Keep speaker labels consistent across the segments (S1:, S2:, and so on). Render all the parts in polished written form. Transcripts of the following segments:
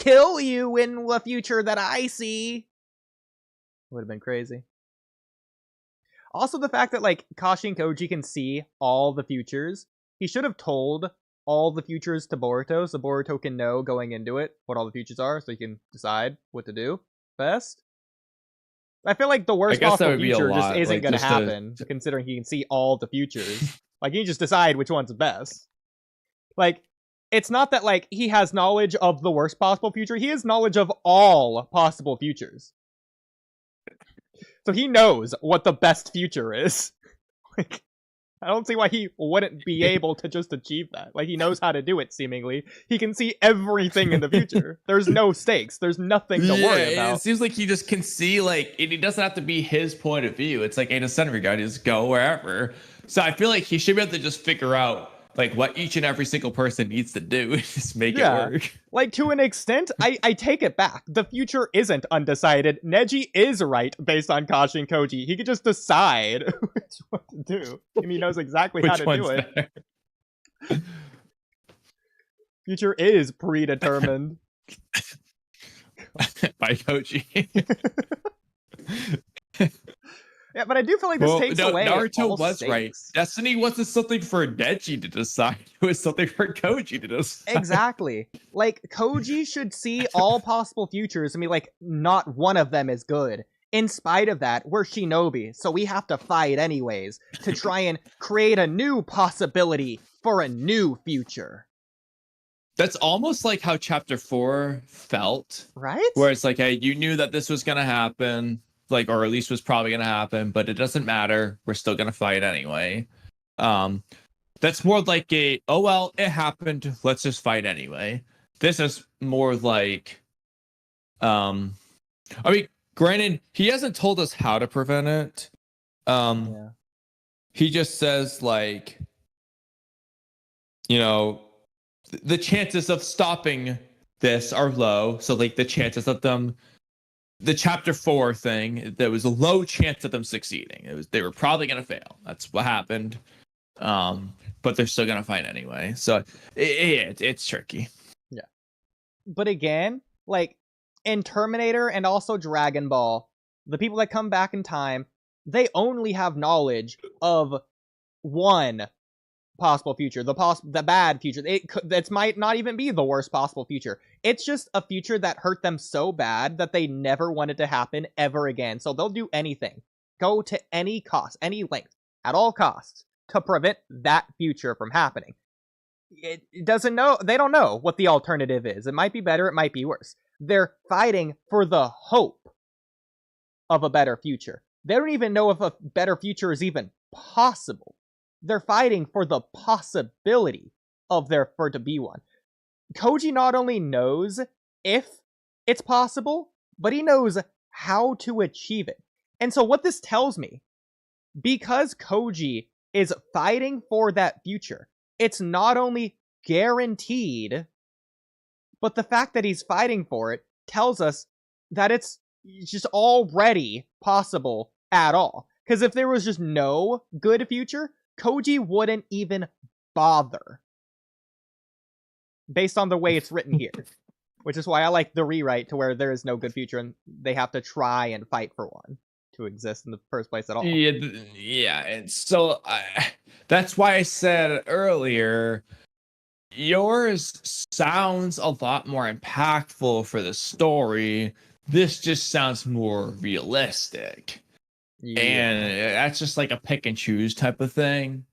S1: kill you in the future that I see. Would have been crazy. Also, the fact that, like, Kashin Koji can see all the futures. He should have told all the futures to Boruto, so Boruto can know going into it what all the futures are, so he can decide what to do best. I feel like the worst possible future just isn't going to happen, considering he can see all the futures. Like, he just decide which one's best. Like, it's not that, like, he has knowledge of the worst possible future. He has knowledge of all possible futures. So he knows what the best future is. Like, I don't see why he wouldn't be able to just achieve that. Like, he knows how to do it, seemingly. He can see everything in the future. There's no stakes. There's nothing to worry about.
S2: It seems like he just can see, like, it doesn't have to be his point of view. It's like, ain't a centimeter guy, just go wherever. So I feel like he should be able to just figure out, like, what each and every single person needs to do. Just make it work.
S1: Like, to an extent, I take it back. The future isn't undecided. Neji is right based on Kashin Koji. He could just decide which one to do. And he knows exactly how to do it. Future is predetermined.
S2: By Koji.
S1: Yeah, but I do feel like this takes away
S2: Naruto was
S1: stakes.
S2: right. Destiny wasn't something for Neji to decide. It was something for Koji to decide.
S1: Exactly. Like, Koji should see all possible futures and be like, not one of them is good. In spite of that, we're shinobi, so we have to fight anyways to try and create a new possibility for a new future.
S2: That's almost like how Chapter 4 felt.
S1: Right?
S2: Where it's like, hey, you knew that this was going to happen. Like, or at least was probably going to happen, but it doesn't matter. We're still going to fight anyway. That's more like a, oh, well, it happened. Let's just fight anyway. This is more like, I mean, granted, he hasn't told us how to prevent it. He just says, like, you know, the chances of stopping this are low. So, like, the chances of them, the Chapter 4 thing, there was a low chance of them succeeding. They were probably going to fail. That's what happened. But they're still going to fight anyway. So it's tricky.
S1: Yeah. But again, like, in Terminator and also Dragon Ball, the people that come back in time, they only have knowledge of one possible future, the bad future. That might not even be the worst possible future. It's just a future that hurt them so bad that they never wanted to happen ever again. So they'll do anything, go to any cost, any length, at all costs, to prevent that future from happening. It doesn't know. They don't know what the alternative is. It might be better. It might be worse. They're fighting for the hope of a better future. They don't even know if a better future is even possible. They're fighting for the possibility of there to be one. Koji not only knows if it's possible, but he knows how to achieve it. And so what this tells me, because Koji is fighting for that future, it's not only guaranteed, but the fact that he's fighting for it tells us that it's just already possible at all. Because if there was just no good future, Koji wouldn't even bother. Based on the way it's written here. Which is why I like the rewrite to where there is no good future and they have to try and fight for one to exist in the first place at all.
S2: Yeah, and so that's why I said earlier, yours sounds a lot more impactful for the story. This just sounds more realistic. Yeah. And that's just like a pick and choose type of thing.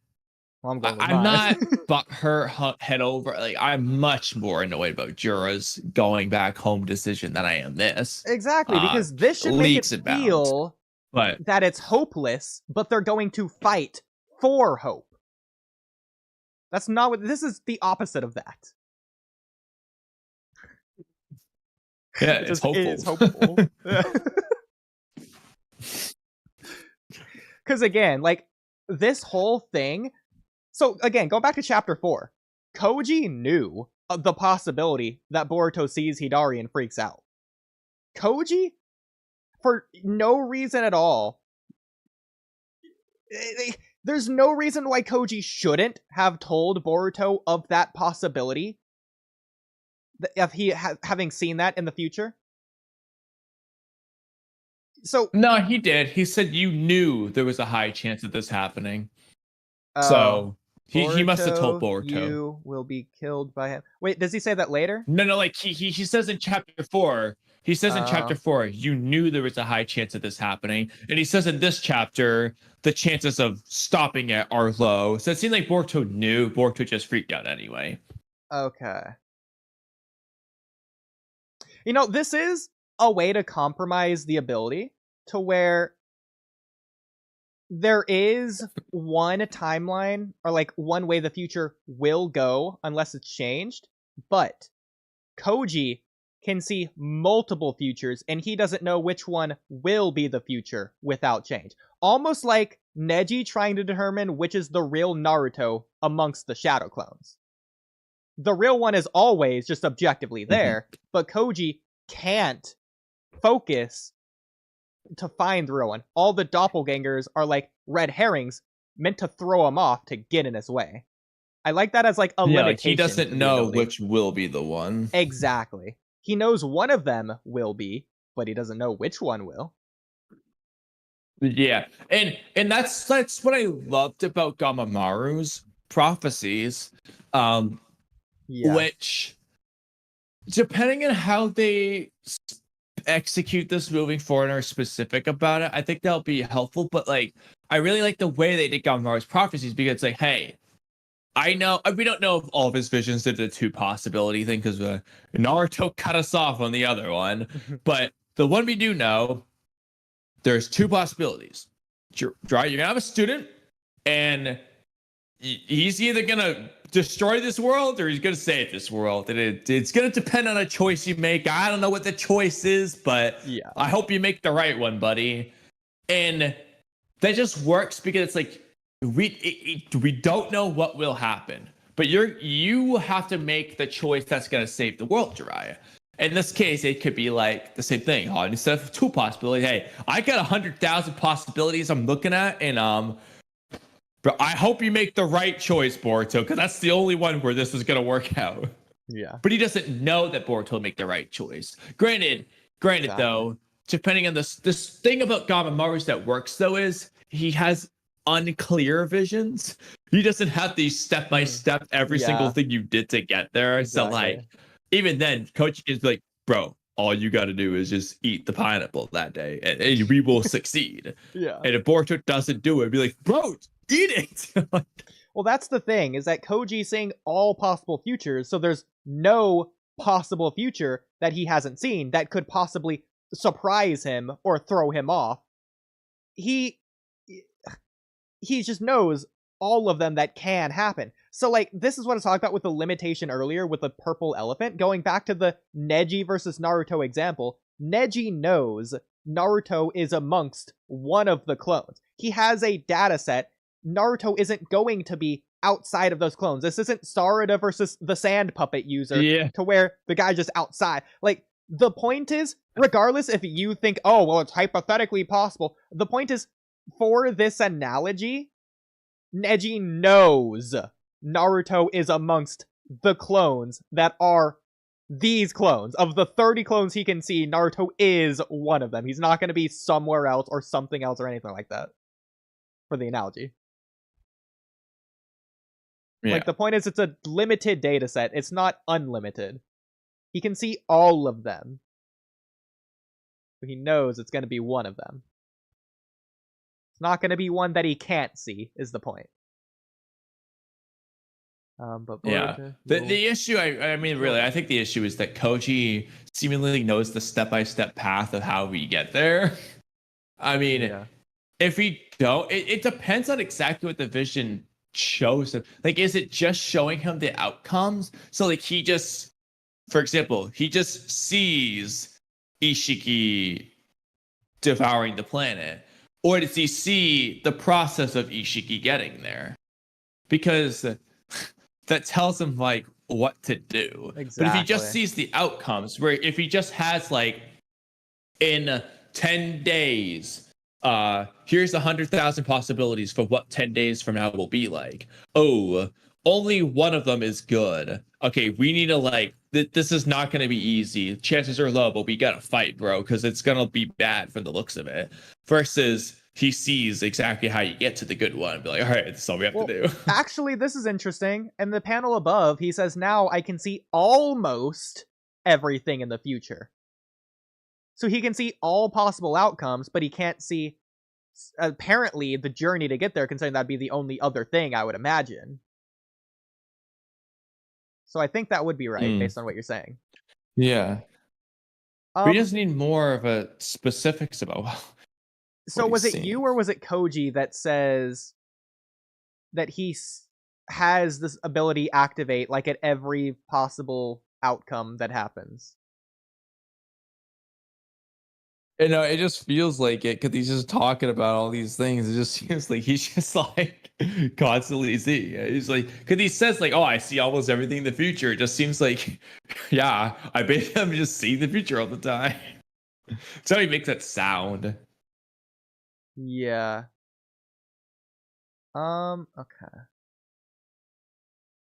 S1: Well,
S2: I'm not but her head over. Like, I'm much more annoyed about Jura's going back home decision than I am this.
S1: Exactly, because this should make it feel that it's hopeless, but they're going to fight for hope. That's not what this is. The opposite of that.
S2: Yeah, it's hopeful.
S1: It's hopeful. Because again, like, this whole thing. So again, go back to Chapter 4. Koji knew of the possibility that Boruto sees Hidari and freaks out. Koji, for no reason at all, there's no reason why Koji shouldn't have told Boruto of that possibility. If he having seen that in the future. So
S2: No, he did. He said you knew there was a high chance of this happening.
S1: oh,
S2: So he must have told
S1: Boruto,
S2: Boruto.
S1: you will be killed by him. Wait, does he say that later?
S2: No, like he says in chapter 4. He says in chapter 4, you knew there was a high chance of this happening. And he says in this chapter, the chances of stopping it are low. So it seemed like Boruto knew. Boruto just freaked out anyway.
S1: Okay. You know, this is a way to compromise the ability to where there is one timeline or like one way the future will go unless it's changed, but Koji can see multiple futures and he doesn't know which one will be the future without change. Almost like Neji trying to determine which is the real Naruto amongst the shadow clones. The real one is always just objectively there, but Koji can't focus to find the real one. All the doppelgangers are like red herrings meant to throw him off to get in his way. I like that as like a limitation.
S2: Like he doesn't know which will be the one.
S1: Exactly. He knows one of them will be, but he doesn't know which one will.
S2: Yeah, and that's what I loved about Gamamaru's prophecies, which, depending on how they execute this moving forward and are specific about it, I think that'll be helpful. But like, I really like the way they did Gamamaru's prophecies because it's like, hey, I know we don't know if all of his visions did the 2 possibility thing because Naruto cut us off on the other one, but the one we do know, there's 2 possibilities. You're gonna have a student, and he's either gonna destroy this world or he's gonna save this world, and it's gonna depend on a choice you make. I don't know what the choice is, but I hope you make the right one, buddy. And that just works because it's like we don't know what will happen, but you have to make the choice that's gonna save the world, Jiraiya. In this case, it could be like the same thing. Instead of 2 possibilities, hey, I got 100,000 possibilities I'm looking at, and but I hope you make the right choice, Boruto, because that's the only one where this is gonna work out.
S1: Yeah.
S2: But he doesn't know that Boruto will make the right choice. Granted, though, depending on this thing about Gamamaru's that works though is he has unclear visions. He doesn't have these step by step every single thing you did to get there. So like, even then, Coach is like, bro, all you got to do is just eat the pineapple that day, and we will succeed. And if Boruto doesn't do it, be like, bro, eat it.
S1: Well, that's the thing, is that Koji's seeing all possible futures, so there's no possible future that he hasn't seen that could possibly surprise him or throw him off. He just knows all of them that can happen. So, like, this is what I talked about with the limitation earlier with the purple elephant. Going back to the Neji versus Naruto example, Neji knows Naruto is amongst one of the clones. He has a data set. Naruto isn't going to be outside of those clones. This isn't Sarada versus the sand puppet user to where the guy's just outside. Like, the point is, regardless if you think, oh, well, it's hypothetically possible, the point is, for this analogy, Neji knows Naruto is amongst the clones that are these clones. Of the 30 clones he can see, Naruto is one of them. He's not going to be somewhere else or something else or anything like that. For the analogy. Like, the point is, it's a limited data set. It's not unlimited. He can see all of them. But he knows it's going to be one of them. It's not going to be one that he can't see, is the point. But
S2: the issue, I mean, really, I think the issue is that Koji seemingly knows the step-by-step path of how we get there. I mean, if we don't, it depends on exactly what the vision shows him. Like, is it just showing him the outcomes? So, like, he just, for example, he just sees Ishiki devouring the planet. Or does he see the process of Ishiki getting there? Because that tells him, like, what to do. Exactly. But if he just sees the outcomes, where if he just has, like, in 10 days, here's 100,000 possibilities for what 10 days from now will be like. Oh, only one of them is good. okay, we need to like this is not going to be easy. Chances are low, but we got to fight, bro, because it's going to be bad from the looks of it. Versus he sees exactly how you get to the good one and be like, all right, this is all we have to do.
S1: Actually, this is interesting. In the panel above, he says, now I can see almost everything in the future. So he can see all possible outcomes, but he can't see, apparently, the journey to get there, considering that'd be the only other thing, I would imagine. So I think that would be right, based on what you're saying.
S2: Yeah. We just need more of a specifics about
S1: so was it you or was it Koji that says that he has this ability activate like at every possible outcome that happens?
S2: You know, it just feels like it because he's just talking about all these things. It just seems like he's just like constantly see. He's like, because he says like, "Oh, I see almost everything in the future." It just seems like, yeah, I bet him just see the future all the time. That's how he makes that sound.
S1: Yeah. Okay.